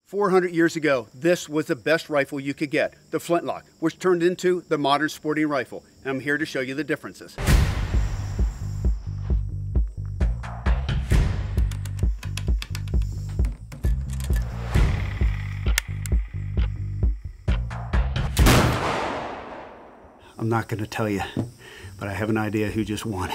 400 years ago, this was the best rifle you could get, the Flintlock, which turned into the modern sporting rifle. And I'm here to show you the differences. I'm not going to tell you, but I have an idea who just won.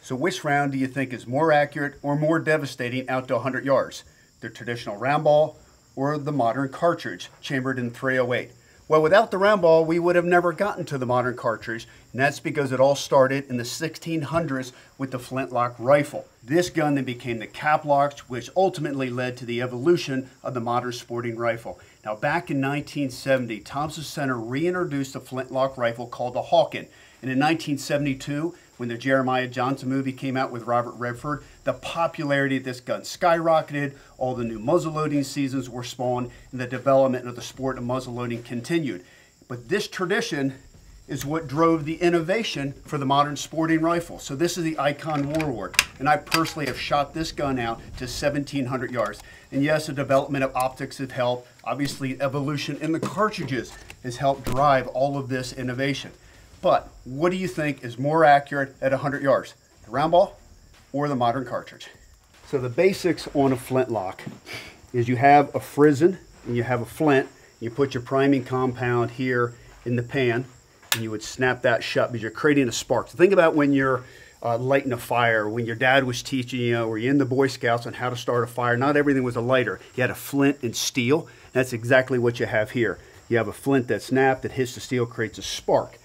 So which round do you think is more accurate or more devastating out to 100 yards? The traditional round ball or the modern cartridge chambered in .308? Well, without the round ball, we would have never gotten to the modern cartridge, and that's because it all started in the 1600s with the Flintlock rifle. This gun then became the cap lock, which ultimately led to the evolution of the modern sporting rifle. Now, back in 1970, Thompson Center reintroduced a Flintlock rifle called the Hawken. And in 1972, when the Jeremiah Johnson movie came out with Robert Redford, the popularity of this gun skyrocketed, all the new muzzleloading seasons were spawned, and the development of the sport of muzzleloading continued. But this tradition is what drove the innovation for the modern sporting rifle. So this is the Icon Warlord, and I personally have shot this gun out to 1,700 yards. And yes, the development of optics have helped. Obviously, evolution in the cartridges has helped drive all of this innovation. But what do you think is more accurate at 100 yards? The round ball or the modern cartridge? So the basics on a Flintlock is you have a frizzen and you have a flint. You put your priming compound here in the pan and you would snap that shut because you're creating a spark. So think about when you're lighting a fire, when your dad was teaching you or you're in the Boy Scouts on how to start a fire. Not everything was a lighter. You had a flint and steel. That's exactly what you have here. You have a flint that snapped, that hits the steel, creates a spark.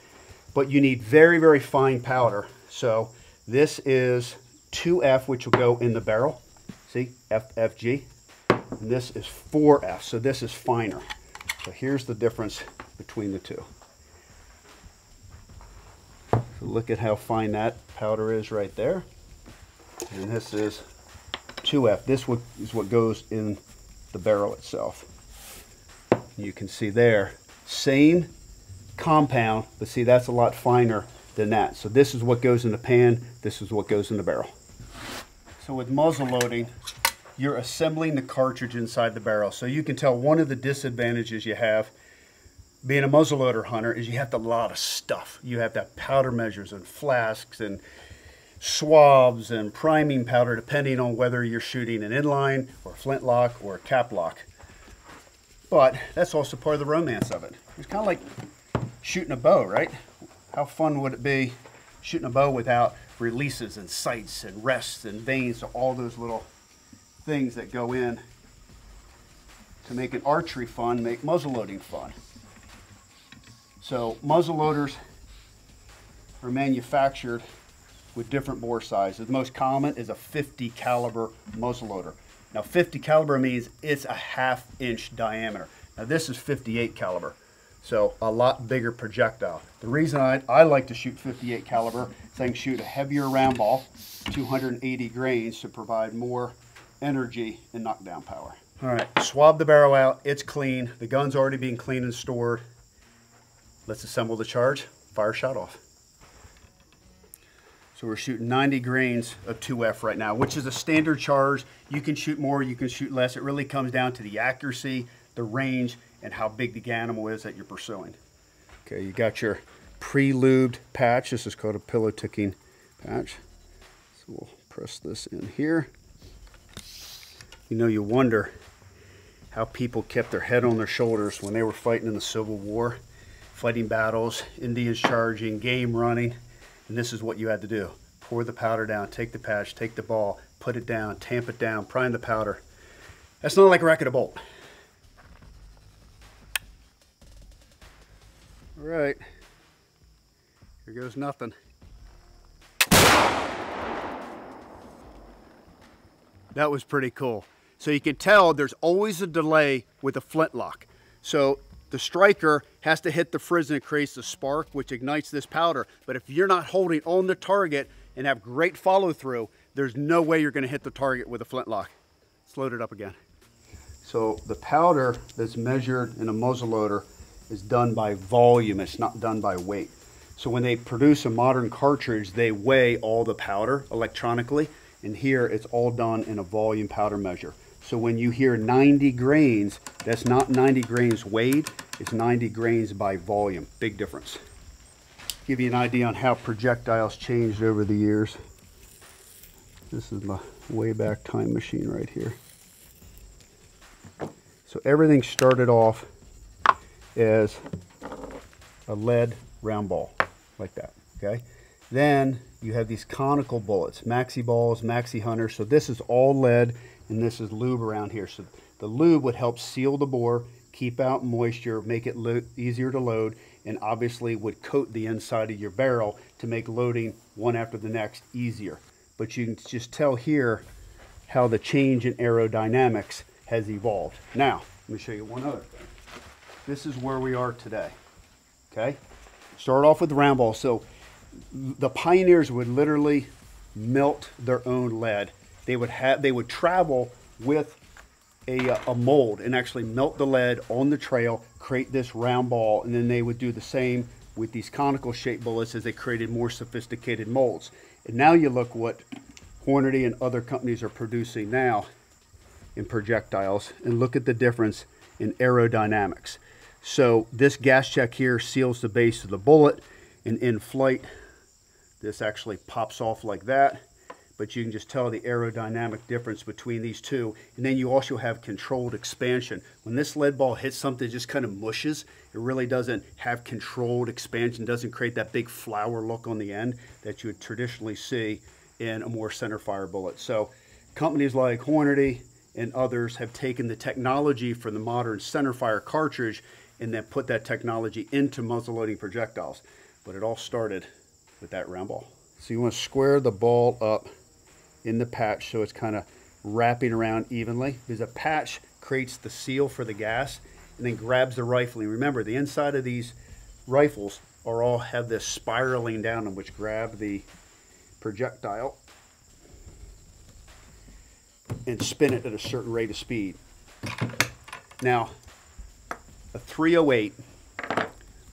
But you need very, very fine powder. So this is 2F, which will go in the barrel. See, FFG. And this is 4F, so this is finer. So here's the difference between the two. So look at how fine that powder is right there. And this is 2F. This is what goes in the barrel itself. You can see there, same compound, but see, that's a lot finer than that. So this is what goes in the pan, this is what goes in the barrel. So with muzzle loading, you're assembling the cartridge inside the barrel. So you can tell one of the disadvantages you have being a muzzleloader hunter is you have a lot of stuff. You have that powder measures and flasks and swabs and priming powder, depending on whether you're shooting an inline or a flintlock or a cap lock. But that's also part of the romance of it. It's kind of like shooting a bow, right? How fun would it be shooting a bow without releases and sights and rests and vanes, so all those little things that go in to make an archery fun, make muzzleloading fun. So muzzleloaders are manufactured with different bore sizes. The most common is a 50 caliber muzzleloader. Now 50 caliber means it's a 1/2 inch diameter. Now this is 58 caliber. So a lot bigger projectile. The reason I like to shoot 58 caliber is I can shoot a heavier round ball, 280 grains, to provide more energy and knockdown power. All right, swab the barrel out. It's clean. The gun's already being cleaned and stored. Let's assemble the charge. Fire shot off. So we're shooting 90 grains of 2F right now, which is a standard charge. You can shoot more, you can shoot less. It really comes down to the accuracy, the range, and how big the animal is that you're pursuing. Okay, you got your pre-lubed patch. This is called a pillow ticking patch. So we'll press this in here. You know, you wonder how people kept their head on their shoulders when they were fighting in the Civil War, fighting battles, Indians charging, game running, and this is what you had to do. Pour the powder down, take the patch, take the ball, put it down, tamp it down, prime the powder. That's not like a racket of bolt. All right, here goes nothing. That was pretty cool. So you can tell there's always a delay with a flintlock. So the striker has to hit the frizzen and creates the spark, which ignites this powder. But if you're not holding on the target and have great follow through, there's no way you're gonna hit the target with a flintlock. Let's load it up again. So the powder that's measured in a muzzleloader is done by volume, it's not done by weight. So when they produce a modern cartridge, they weigh all the powder electronically, and here it's all done in a volume powder measure. So when you hear 90 grains, that's not 90 grains weighed, it's 90 grains by volume. Big difference. Give you an idea on how projectiles changed over the years. This is my Wayback Time machine right here. So everything started off as a lead round ball, like that, okay? Then you have these conical bullets, maxi balls, maxi hunters. So this is all lead, and this is lube around here. So the lube would help seal the bore, keep out moisture, make it easier to load, and obviously would coat the inside of your barrel to make loading one after the next easier. But you can just tell here how the change in aerodynamics has evolved. Now, let me show you one other thing. This is where we are today, okay? Start off with the round ball. So the pioneers would literally melt their own lead. They would travel with a mold and actually melt the lead on the trail, create this round ball, and then they would do the same with these conical shaped bullets as they created more sophisticated molds. And now you look what Hornady and other companies are producing now in projectiles, and look at the difference in aerodynamics. So this gas check here seals the base of the bullet, and in flight this actually pops off like that, but you can just tell the aerodynamic difference between these two. And then you also have controlled expansion. When this lead ball hits something, it just kind of mushes. It really doesn't have controlled expansion, doesn't create that big flower look on the end that you would traditionally see in a more center fire bullet. So companies like Hornady and others have taken the technology for the modern center fire cartridge and then put that technology into muzzle loading projectiles. But it all started with that round ball. So you want to square the ball up in the patch so it's kind of wrapping around evenly, because a patch creates the seal for the gas and then grabs the rifle. And remember, the inside of these rifles all have this spiraling down them, which grab the projectile and spin it at a certain rate of speed. Now, a 308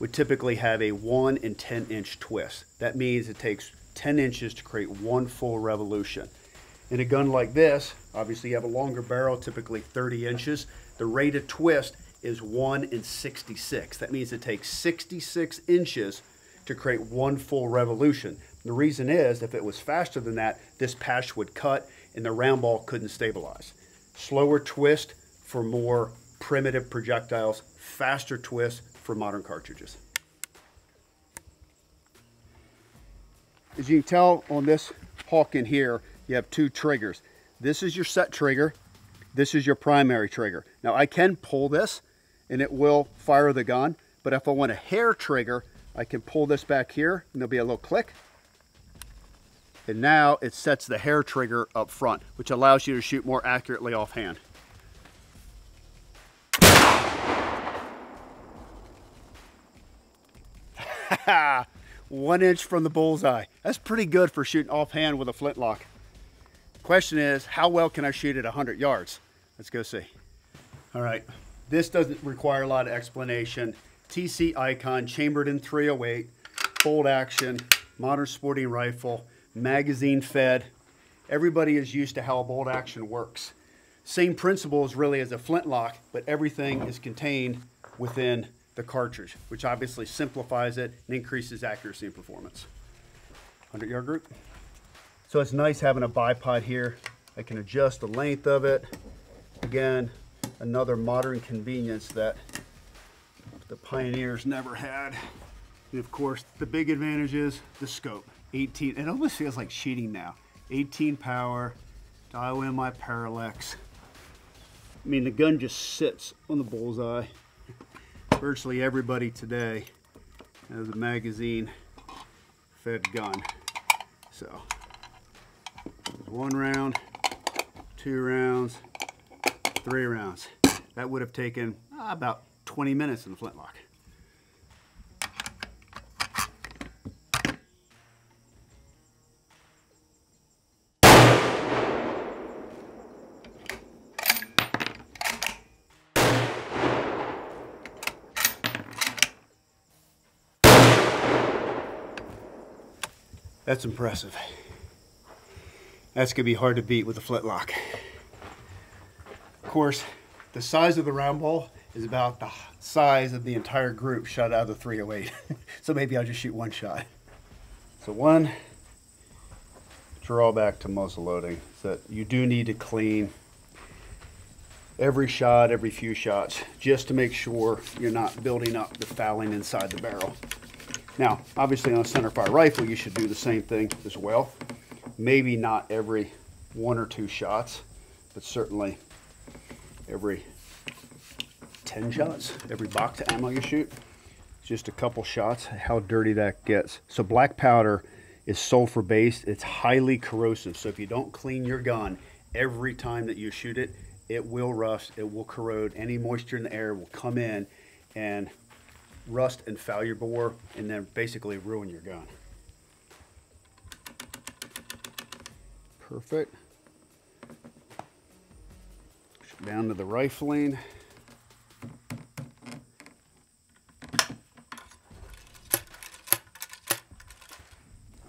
would typically have a 1 in 10 inch twist. That means it takes 10 inches to create one full revolution. In a gun like this, obviously you have a longer barrel, typically 30 inches. The rate of twist is 1 in 66. That means it takes 66 inches to create one full revolution. The reason is, if it was faster than that, this patch would cut and the round ball couldn't stabilize. Slower twist for more primitive projectiles, faster twist for modern cartridges. As you can tell on this hawk in here, you have two triggers. This is your set trigger. This is your primary trigger. Now I can pull this and it will fire the gun, but if I want a hair trigger, I can pull this back here and there'll be a little click. And now it sets the hair trigger up front, which allows you to shoot more accurately offhand. Ha! 1 inch from the bullseye. That's pretty good for shooting offhand with a flintlock. Question is, how well can I shoot at 100 yards? Let's go see. All right, this doesn't require a lot of explanation. TC Icon, chambered in 308, bolt action, modern sporting rifle, magazine fed. Everybody is used to how a bolt action works. Same principles really as a flintlock, but everything is contained within the cartridge, which obviously simplifies it and increases accuracy and performance. 100-yard group. So it's nice having a bipod here. I can adjust the length of it. Again, another modern convenience that the pioneers never had. And of course, the big advantage is the scope. 18, it almost feels like cheating now. 18 power, dial in my parallax. I mean, the gun just sits on the bullseye. Virtually everybody today has a magazine fed gun. So, 1 round, 2 rounds, 3 rounds. That would have taken about 20 minutes in the flintlock. That's impressive. That's gonna be hard to beat with a flintlock. course, the size of the round ball is about the size of the entire group shot out of the 308. So maybe I'll just shoot one shot. So one drawback to muzzle loading is that you do need to clean every shot, every few shots, just to make sure you're not building up the fouling inside the barrel. Now, obviously on a centerfire rifle, you should do the same thing as well. Maybe not every 1 or 2 shots, but certainly every 10 shots, every box of ammo you shoot. Just a couple shots, how dirty that gets. So black powder is sulfur based. It's highly corrosive. So if you don't clean your gun every time that you shoot it, it will rust, it will corrode. Any moisture in the air will come in and rust and foul your bore and then basically ruin your gun. Perfect. Down to the rifling.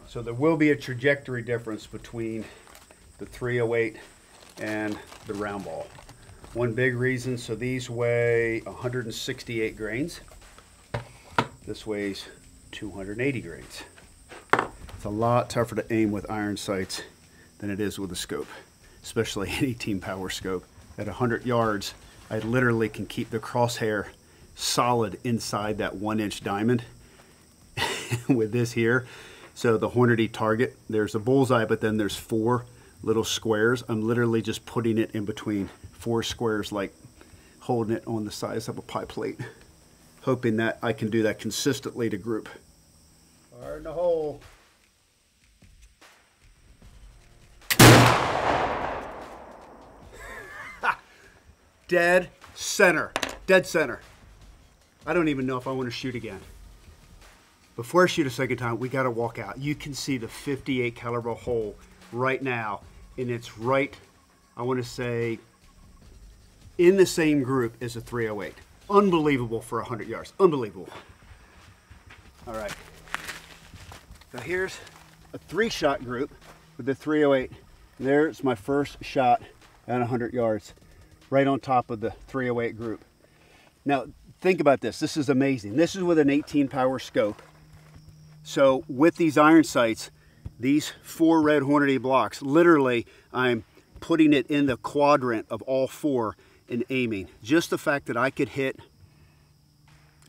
So there will be a trajectory difference between the 308 and the round ball. One big reason, so these weigh 168 grains. This weighs 280 grains. It's a lot tougher to aim with iron sights than it is with a scope, especially an 18 power scope. At 100 yards, I literally can keep the crosshair solid inside that 1-inch diamond with this here. So the Hornady target, there's a bullseye, but then there's 4 little squares. I'm literally just putting it in between 4 squares, like holding it on the size of a pie plate, hoping that I can do that consistently to group. Fire in the hole. Dead center, dead center. I don't even know if I want to shoot again. Before I shoot a second time, we got to walk out. You can see the 58 caliber hole right now, and it's right, I want to say, in the same group as a 308. Unbelievable for 100 yards, unbelievable. All right, so here's a 3-shot group with the 308. There's my first shot at 100 yards, right on top of the 308 group. Now, think about this. This is amazing. This is with an 18 power scope. So with these iron sights, these 4 red Hornady blocks, literally I'm putting it in the quadrant of all 4 and aiming. Just the fact that I could hit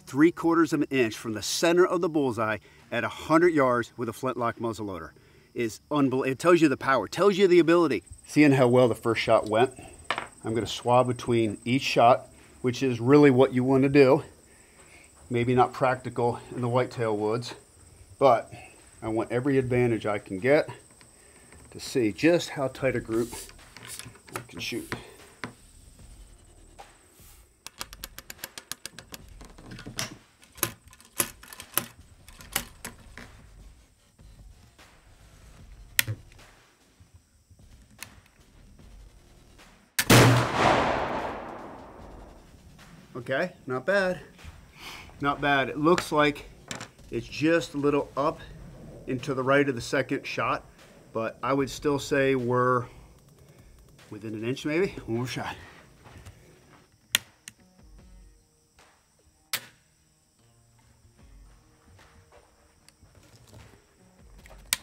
3/4 of an inch from the center of the bullseye at 100 yards with a Flintlock muzzleloader is unbelievable. It tells you the power, tells you the ability. Seeing how well the first shot went, I'm going to swab between each shot, which is really what you want to do. Maybe not practical in the whitetail woods, but I want every advantage I can get to see just how tight a group I can shoot. Okay, not bad. Not bad. It looks like it's just a little up and to the right of the second shot, but I would still say we're within an inch maybe. One more shot.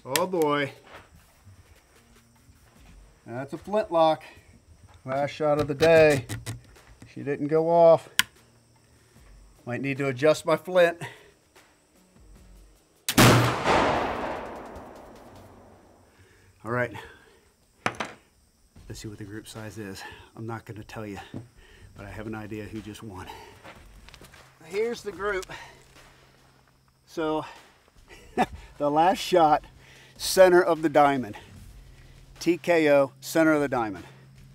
Oh boy. That's a Flintlock. Last shot of the day. She didn't go off. Might need to adjust my flint. All right, let's see what the group size is. I'm not going to tell you, but I have an idea who just won. Here's the group. So the last shot, center of the diamond. TKO, center of the diamond,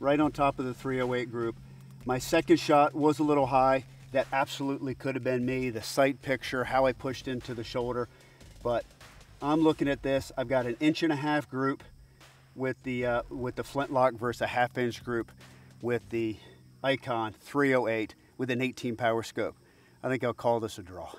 right on top of the 308 group. My second shot was a little high. That absolutely could have been me. The sight picture, how I pushed into the shoulder. But I'm looking at this. I've got an 1.5 inch group with the Flintlock versus a 1/2 inch group with the Icon 308 with an 18 power scope. I think I'll call this a draw.